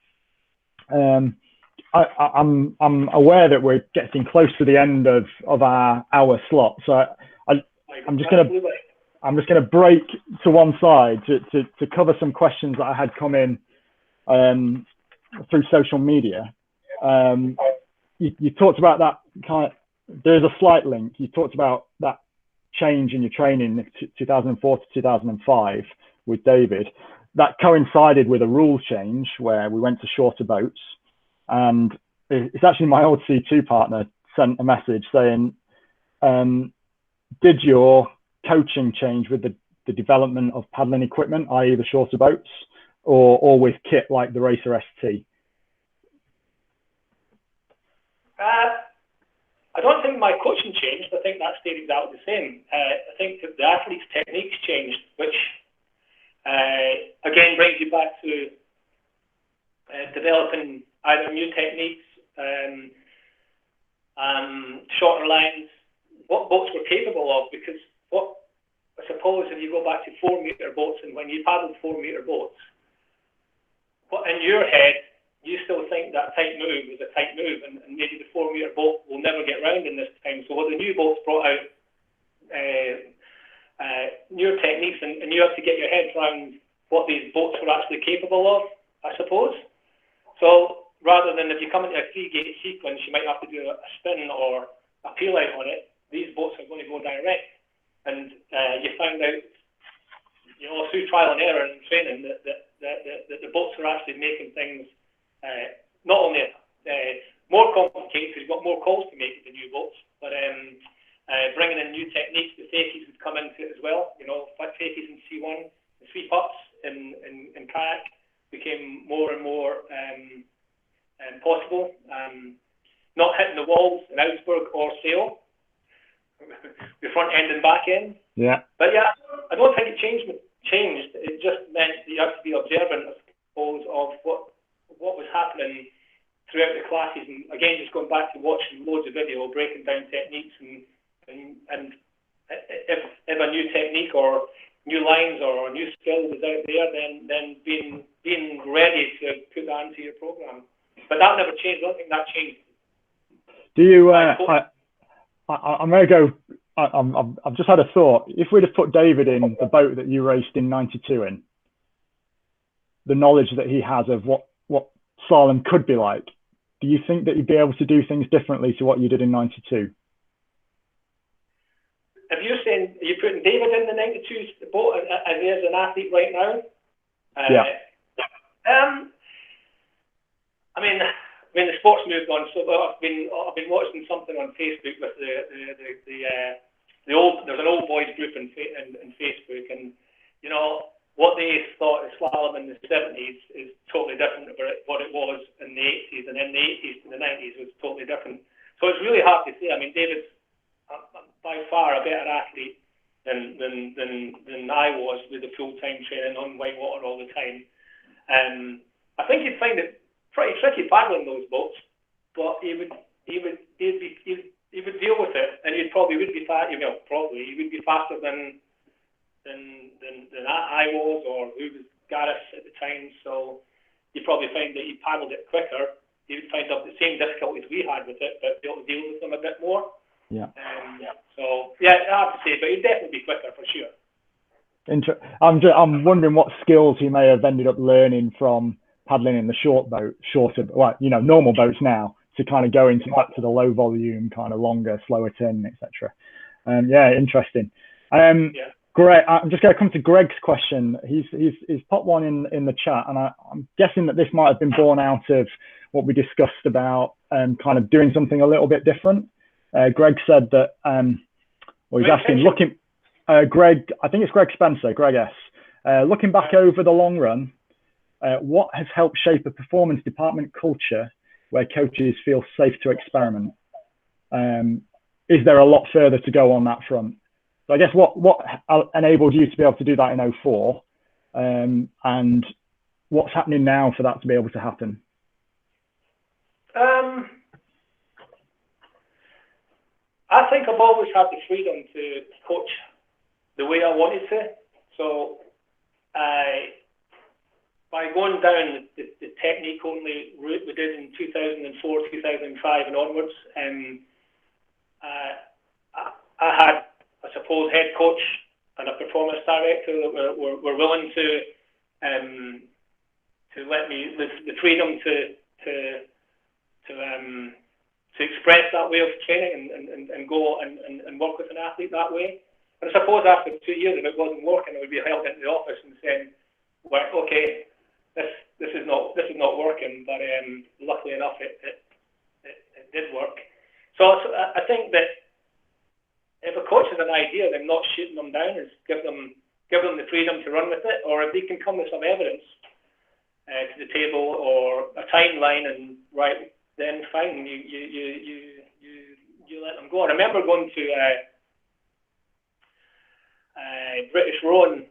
I'm aware that we're getting close to the end of our hour slot, so I'm just gonna break to one side to cover some questions that I had come in through social media. You talked about that kind of, there's a slight link. You talked about that change in your training 2004 to 2005 with David. That coincided with a rule change where we went to shorter boats, and it's actually my old C2 partner sent a message saying, did your coaching change with the development of paddling equipment, i.e. the shorter boats, or with kit like the Racer ST? I don't think my coaching changed. I think that stayed exactly the same. I think that the athletes' techniques changed, which again brings you back to developing either new techniques, shorter lines, what boats were capable of. Because what I suppose if you go back to 4-meter boats, and when you paddled 4-meter boats, what in your head you still think that tight move is a tight move, and maybe the 4-meter boat will never get round in this time. So what the new boats brought out newer techniques, and you have to get your head around what these boats were actually capable of, I suppose. So rather than if you come into a 3-gate sequence, you might have to do a spin or a peel out on it. These boats are going to go direct, and you find out, through trial and error and training that the boats are actually making things not only more complicated because you've got more calls to make with the new boats, but bringing in new techniques. The fakies would come into it as well. Fakies in C1, the sweep-ups in kayak became more and more possible. Not hitting the walls in Augsburg or sail, the front end and back end. Yeah. But yeah, I don't think it changed. It just meant that you have to be observant, I suppose, of what was happening throughout the classes. And again, just going back to watching loads of video, breaking down techniques, and if a new technique or new lines or a new skill was out there, then being ready to put that into your program. But that never changed. I don't think that changed. Do you? I'm going to go. I've just had a thought. If we'd have put David in the boat that you raced in '92 in, the knowledge that he has of what slalom could be like, do you think that you'd be able to do things differently to what you did in '92? If you're saying, are you putting David in the '92 boat as he is an athlete right now? Yeah. I mean, the sport's moved on. So I've been watching something on Facebook with the old. There's an old boys group in Facebook, and what they thought of slalom in the 70s is totally different to what it was in the 80s, and in the 80s to the 90s was totally different. So it's really hard to say. I mean, David's by far a better athlete than I was with the full-time training on whitewater all the time. I think you'd find it pretty tricky paddling those boats, but he would deal with it, and you would be faster than I was, or who was Gareth at the time. So you probably find that he paddled it quicker. He would find out the same difficulties we had with it, but be able to deal with them a bit more. Yeah. So yeah, I have to say, but he'd definitely be quicker for sure. I'm wondering what skills he may have ended up learning from paddling in the normal boats now, to kind of go into back to the low volume, kind of longer, slower turning, etc. Yeah, interesting. Greg, I'm just going to come to Greg's question. He's popped one in the chat, and I'm guessing that this might have been born out of what we discussed about kind of doing something a little bit different. Greg said that, he's asking, Greg, I think it's Greg Spencer, Greg S. Looking back over the long run, what has helped shape a performance department culture where coaches feel safe to experiment? Is there a lot further to go on that front? So I guess what enabled you to be able to do that in 2004, and what's happening now for that to be able to happen? I think I've always had the freedom to coach the way I wanted to. So by going down the technique only route we did in 2004, 2005 and onwards, I had, I suppose, head coach and a performance director that were willing to let me the freedom to express that way of training and go and work with an athlete that way. And I suppose after 2 years, if it wasn't working, I would be held into the office and saying, "Well, okay, this is not working." But luckily enough, it did work. So I think that if a coach has an idea, then not shooting them down is give them the freedom to run with it, or if they can come with some evidence to the table or a timeline, and right, then fine, you let them go. I remember going to British rowing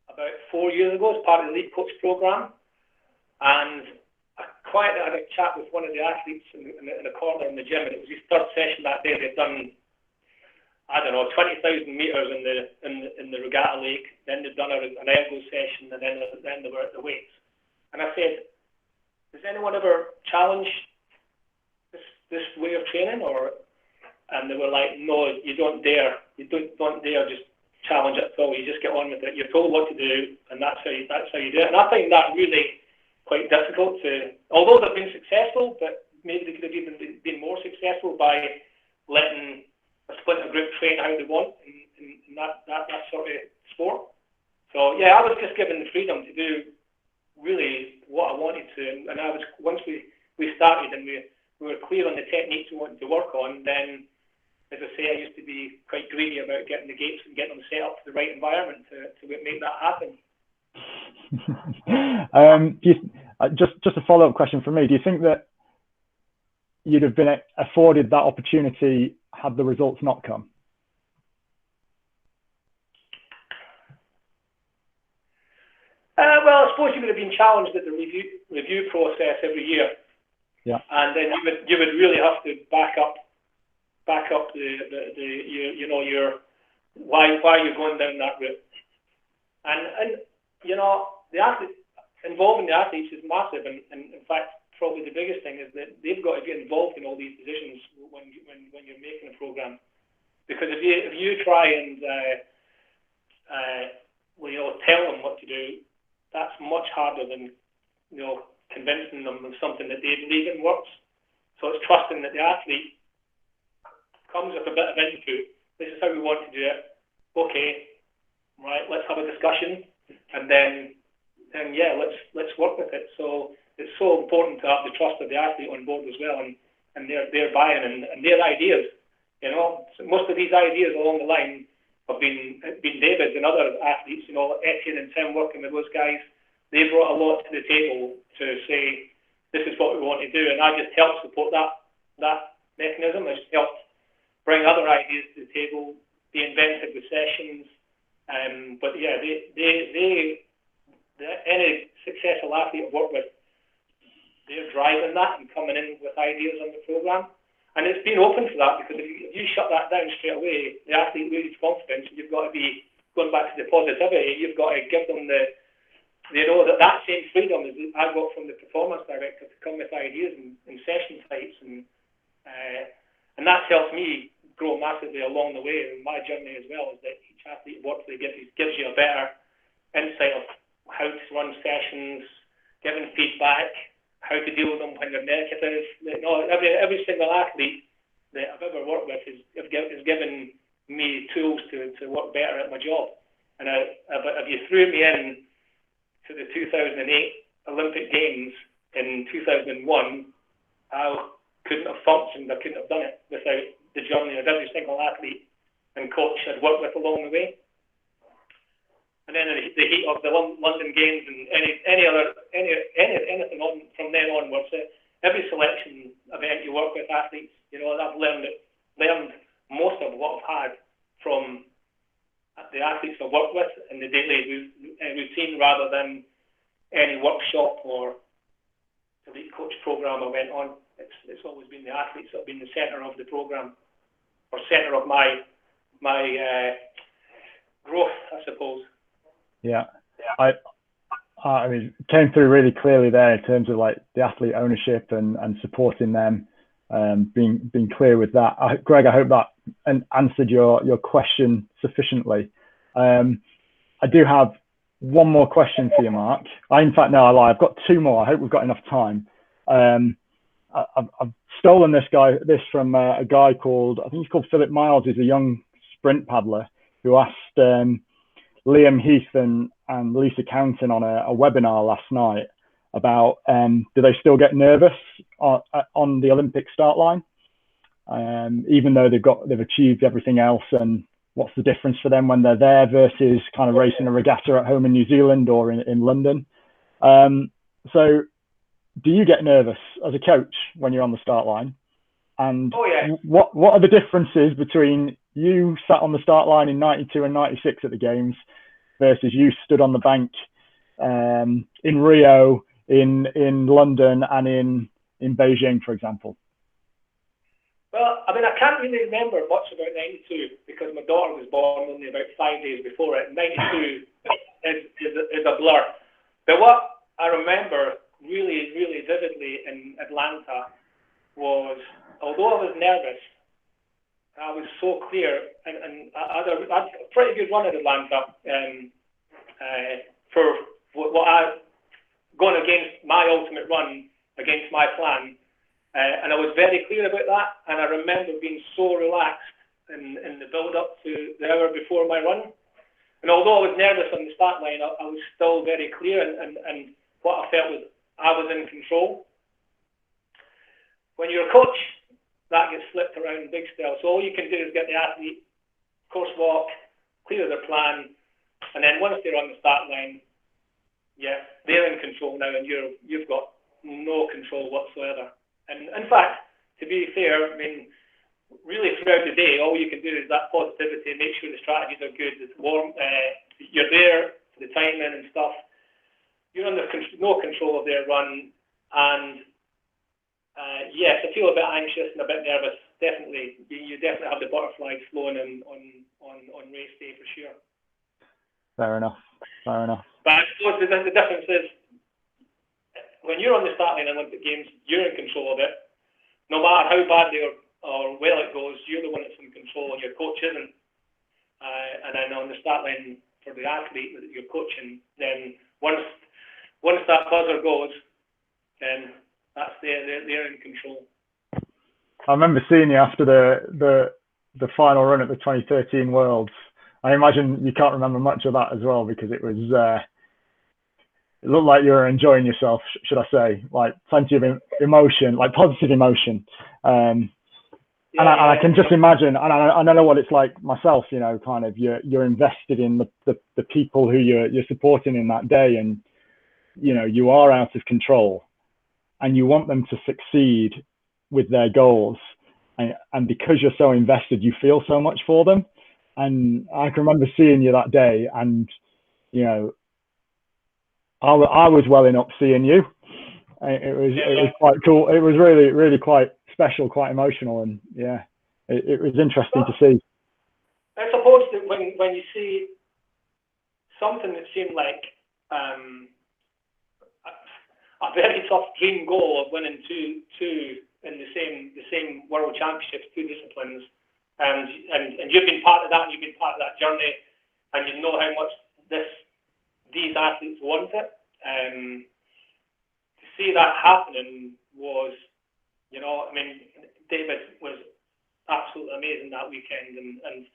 about 4 years ago as part of the lead coach program, and I quietly had a chat with one of the athletes in a corner in the gym, and it was his third session that day. They'd done, I don't know, 20,000 meters in the regatta lake. Then they'd done an ergo session, and then they were at the weights. And I said, "Does anyone ever challenge this way of training?" And they were like, "No, you don't dare. You don't dare just challenge it at all. You just get on with it. You're told what to do, and that's how you do it." And I find that really quite difficult to. Although they've been successful, but maybe they could have even been more successful by letting a splinter group train how they want in that sort of sport. So yeah, I was just given the freedom to do really what I wanted to, and I was, once we started and we were clear on the techniques we wanted to work on, then, as I say, I used to be quite greedy about getting the gates and getting them set up to the right environment to make that happen. Just a follow-up question from me. Do you think that you'd have been afforded that opportunity had the results not come? Well, I suppose you would have been challenged at the review process every year. Yeah. And then you would really have to back up your why you're going down that route. And the athlete, involving the athletes is massive, and in fact probably the biggest thing is that they've got to get involved in all these decisions when you're making a program. Because if you try and tell them what to do, that's much harder than convincing them of something that they believe in works. So it's trusting that the athlete comes with a bit of input. This is how we want to do it. Okay, right, let's have a discussion, and then yeah, let's work with it. So it's so important to have the trust of the athlete on board as well, and their buy-in and their ideas. So most of these ideas along the line have been David's and other athletes. Etienne and Tim working with those guys, they brought a lot to the table to say, this is what we want to do, and I just helped support that mechanism. I just helped bring other ideas to the table, be inventive with sessions. But yeah, any successful athlete I've worked with, they're driving that and coming in with ideas on the program. And it's been open for that, because if you shut that down straight away, the athlete loses confidence, and you've got to be going back to the positivity. You've got to give them that same freedom as I got from the performance director to come with ideas and session types, and that's helped me grow massively along the way in my journey as well. Is that each athlete works with gives you a better insight of how to run sessions, giving feedback, how to deal with them when they're negative. Every single athlete that I've ever worked with has given me tools to work better at my job. And if you threw me in to the 2008 Olympic Games in 2001, I couldn't have functioned. I couldn't have done it without the journey of every single athlete and coach I'd worked with along the way. And then in the heat of the London Games and anything on from then onwards, every selection event you work with athletes, I've learned most of what I've had from the athletes I've worked with in the daily routine, rather than any workshop or elite coach program I went on. It's always been the athletes that have been the centre of the program, or centre of my growth, I suppose. Yeah, I mean, it came through really clearly there in terms of like the athlete ownership and supporting them, being clear with that. Greg, I hope that answered your question sufficiently. I do have one more question for you, Mark. In fact, no, I lie. I've got two more. I hope we've got enough time. I've stolen this from a guy called, I think he's called Philip Miles. He's a young sprint paddler who asked Liam Heath and Lisa Counton on a webinar last night about do they still get nervous on the Olympic start line, even though they've achieved everything else. And what's the difference for them when they're there versus kind of racing a regatta at home in New Zealand or in London? So do you get nervous as a coach when you're on the start line? And what are the differences between you sat on the start line in 92 and 96 at the games versus you stood on the bank in Rio, in London, and in Beijing, for example? Well, I mean, I can't really remember much about 92 because my daughter was born only about 5 days before it. 92 is a blur. But what I remember really, really vividly in Atlanta was, although I was nervous, I was so clear, and I had a pretty good run at Atlanta for what I going against my ultimate run against my plan, and I was very clear about that. And I remember being so relaxed in the build-up to the hour before my run. And although I was nervous on the start line, I was still very clear, and what I felt was I was in control. When you're a coach, that gets flipped around big style. So all you can do is get the athlete course walk, clear their plan, and then once they're on the start line, they're in control now, and you've got no control whatsoever. And in fact, to be fair, I mean, really throughout the day, all you can do is that positivity and make sure the strategies are good, it's warm, you're there for the timing and stuff. You're under no control of their run, and yes, I feel a bit anxious and a bit nervous. Definitely, you definitely have the butterflies flowing on race day for sure. Fair enough. But I suppose the difference is when you're on the start line in Olympic Games, you're in control of it. No matter how badly or well it goes, you're the one that's in control, and your coach isn't. And then on the start line for the athlete that you're coaching, then once that buzzer goes, then that's they're in control. I remember seeing you after the final run at the 2013 Worlds. I imagine you can't remember much of that as well, because it was it looked like you were enjoying yourself, should I say? Like plenty of emotion, like positive emotion. And I can just imagine, and I know what it's like myself. You know, kind of you're invested in the people who you're supporting in that day, and you know you are out of control, and you want them to succeed with their goals, and because you're so invested, you feel so much for them. And I can remember seeing you that day, and you know, I was welling up seeing you. It was quite cool. It was really quite special, quite emotional, and it was interesting to see. I suppose that when you see something that seemed like a very tough dream goal of winning two in the same world championships, two disciplines, and you've been part of that, and you've been part of that journey, and you know how much these athletes want it. To see that happening was, you know, I mean, David was absolutely amazing that weekend, and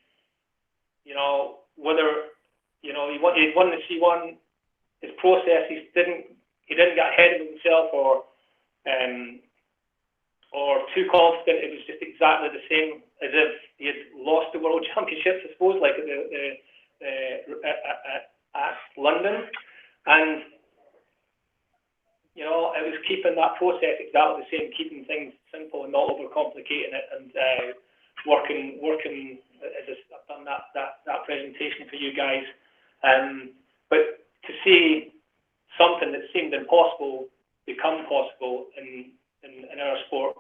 you know, whether you know he won the C1, his process, he didn't get ahead of himself or too confident. It was just exactly the same as if he had lost the World Championships, I suppose, like at London. And you know, it was keeping that process exactly the same, keeping things simple and not overcomplicating it, and working. I've done that presentation for you guys, but to see something that seemed impossible become possible in our sport.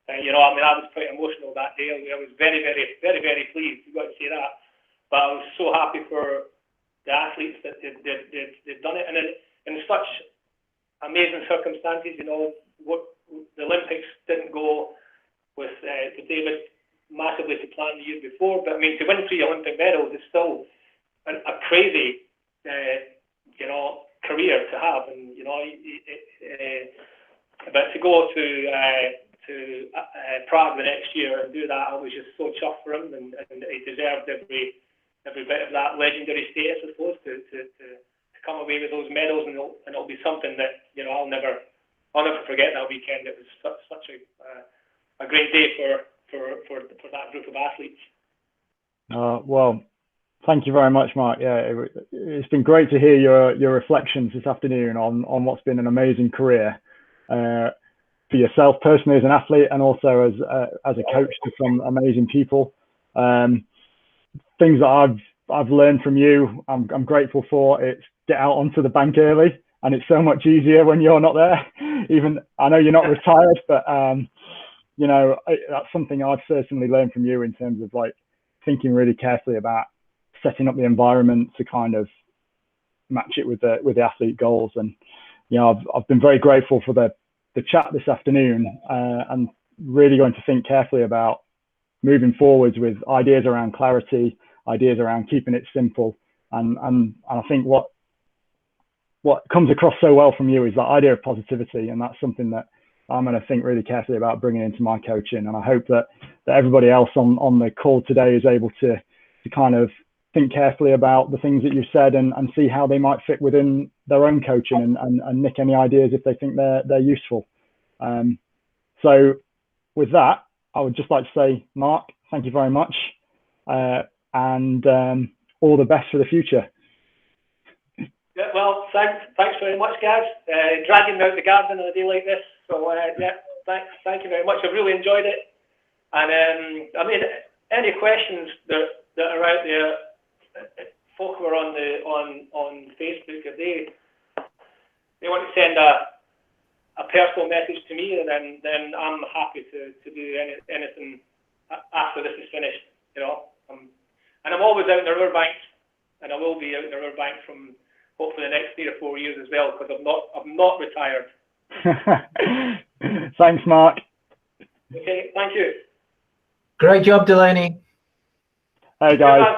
You know, I mean, I was quite emotional that day. I was very, very, very, very pleased. You've got to say that. But I was so happy for the athletes that they'd done it, and in such amazing circumstances. You know, what the Olympics didn't go with David massively to plan the year before. But I mean, to win 3 Olympic medals is still a crazy, you know, career to have. And you know, but to go to Prague the next year and do that, I was just so chuffed for him, and he deserved every bit of that legendary status, I suppose, to come away with those medals, and it'll be something that, you know, I'll never I'll never forget that weekend. It was such a great day for that group of athletes. Well, thank you very much, Mark. Yeah, it's been great to hear your reflections this afternoon on what's been an amazing career for yourself personally as an athlete, and also as a coach to some amazing people. Things that I've learned from you, I'm grateful for. It's get out onto the bank early, and it's so much easier when you're not there. Even I know you're not retired, but you know, that's something I've certainly learned from you in terms of like thinking really carefully about setting up the environment to kind of match it with the athlete goals. And you know, I've been very grateful for the chat this afternoon, and really going to think carefully about moving forwards with ideas around clarity, ideas around keeping it simple, and I think what comes across so well from you is that idea of positivity, and that's something that I'm going to think really carefully about bringing into my coaching. And I hope that everybody else on the call today is able to kind of think carefully about the things that you've said and see how they might fit within their own coaching and nick any ideas if they think they're useful. So with that, I would just like to say, Mark, thank you very much, and all the best for the future. Yeah, well, thanks very much, guys. Dragging me out the garden on a day like this. So yeah, thank you very much. I've really enjoyed it. And I mean, any questions that are out there, folk who are on Facebook, if they want to send a personal message to me, and then I'm happy to do anything after this is finished. You know, and I'm always out in the riverbanks, and I will be out in the riverbanks from hopefully the next 3 or 4 years as well, because I'm not retired. Thanks, Mark. Okay, thank you. Great job, Delaney. Hey guys.